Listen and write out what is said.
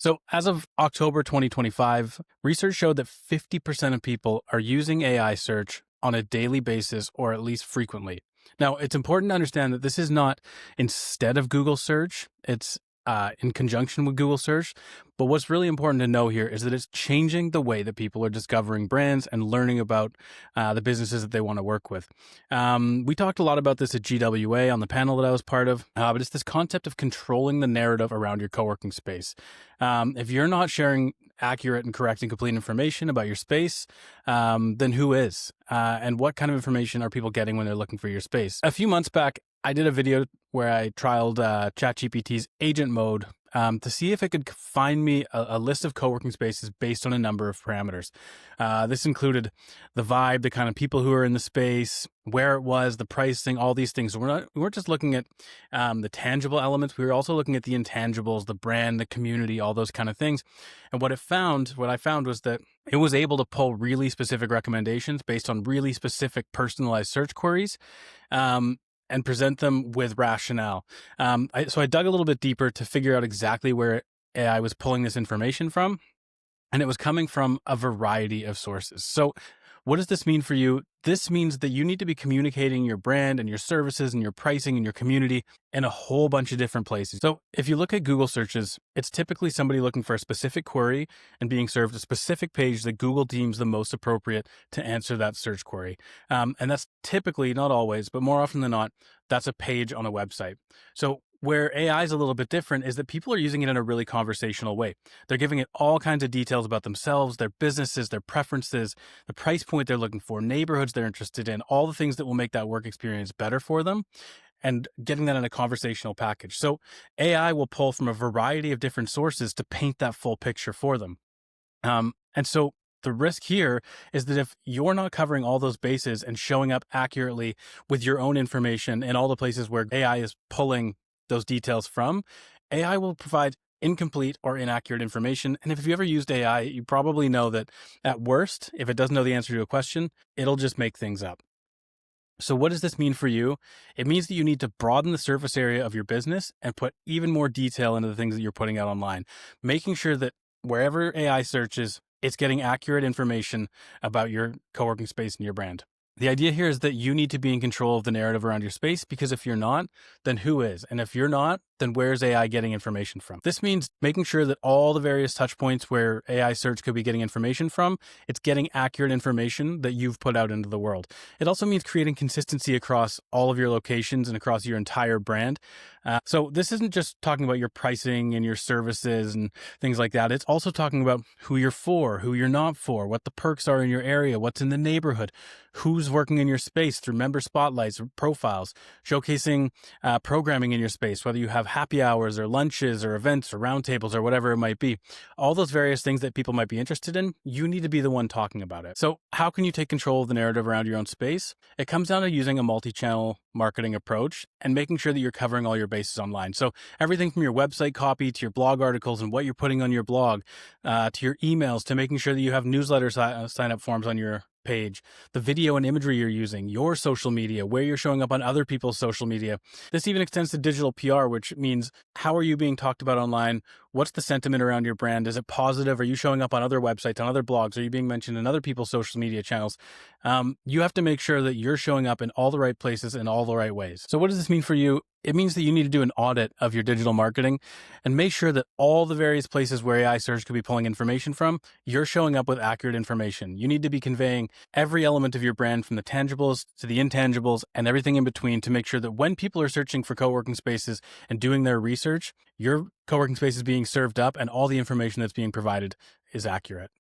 So, as of October 2025, research showed that 50% of people are using AI search on a daily basis or at least frequently. Now, it's important to understand that this is not instead of Google search, it's in conjunction with Google search. But what's really important to know here is that it's changing the way that people are discovering brands and learning about the businesses that they want to work with. We talked a lot about this at GWA on the panel that I was part of, but it's this concept of controlling the narrative around your co-working space. If you're not sharing accurate and correct and complete information about your space, then who is? And what kind of information are people getting when they're looking for your space? A few months back, I did a video where I trialed ChatGPT's agent mode to see if it could find me a list of co-working spaces based on a number of parameters. This included the vibe, the kind of people who are in the space, where it was, the pricing, all these things. We weren't just looking at the tangible elements. We were also looking at the intangibles, the brand, the community, all those kind of things. And what I found was that it was able to pull really specific recommendations based on really specific personalized search queries. And present them with rationale. So I dug a little bit deeper to figure out exactly where AI was pulling this information from, and it was coming from a variety of sources. So what does this mean for you? This means that you need to be communicating your brand and your services and your pricing and your community in a whole bunch of different places. So if you look at Google searches, it's typically somebody looking for a specific query and being served a specific page that Google deems the most appropriate to answer that search query. And that's typically, not always, but more often than not, that's a page on a website. So where AI is a little bit different is that people are using it in a really conversational way. They're giving it all kinds of details about themselves, their businesses, their preferences, the price point they're looking for, neighborhoods they're interested in, all the things that will make that work experience better for them, and getting that in a conversational package. So AI will pull from a variety of different sources to paint that full picture for them. And so the risk here is that if you're not covering all those bases and showing up accurately with your own information in all the places where AI is pulling those details from, AI will provide incomplete or inaccurate information. And if you ever used AI, you probably know that at worst, if it doesn't know the answer to a question, it'll just make things up. So what does this mean for you? It means that you need to broaden the surface area of your business and put even more detail into the things that you're putting out online, making sure that wherever AI searches, it's getting accurate information about your co-working space and your brand. The idea here is that you need to be in control of the narrative around your space, because if you're not, then who is? And if you're not, then where's AI getting information from? This means making sure that all the various touch points where AI search could be getting information from, it's getting accurate information that you've put out into the world. It also means creating consistency across all of your locations and across your entire brand. So this isn't just talking about your pricing and your services and things like that. It's also talking about who you're for, who you're not for, what the perks are in your area, what's in the neighborhood, who's working in your space through member spotlights or profiles, showcasing programming in your space, whether you have happy hours or lunches or events or roundtables or whatever it might be. All those various things that people might be interested in, you need to be the one talking about it. So how can you take control of the narrative around your own space? It comes down to using a multi-channel marketing approach and making sure that you're covering all your bases online. So everything from your website copy to your blog articles and what you're putting on your blog, to your emails, to making sure that you have newsletter sign up forms on your page, the video and imagery you're using, your social media, where you're showing up on other people's social media. This even extends to digital PR, which means how are you being talked about online? What's the sentiment around your brand? Is it positive? Are you showing up on other websites, on other blogs? Are you being mentioned in other people's social media channels? You have to make sure that you're showing up in all the right places in all the right ways. So what does this mean for you? It means that you need to do an audit of your digital marketing and make sure that all the various places where AI search could be pulling information from, you're showing up with accurate information. You need to be conveying every element of your brand, from the tangibles to the intangibles and everything in between, to make sure that when people are searching for co-working spaces and doing their research, your co-working space is being served up and all the information that's being provided is accurate.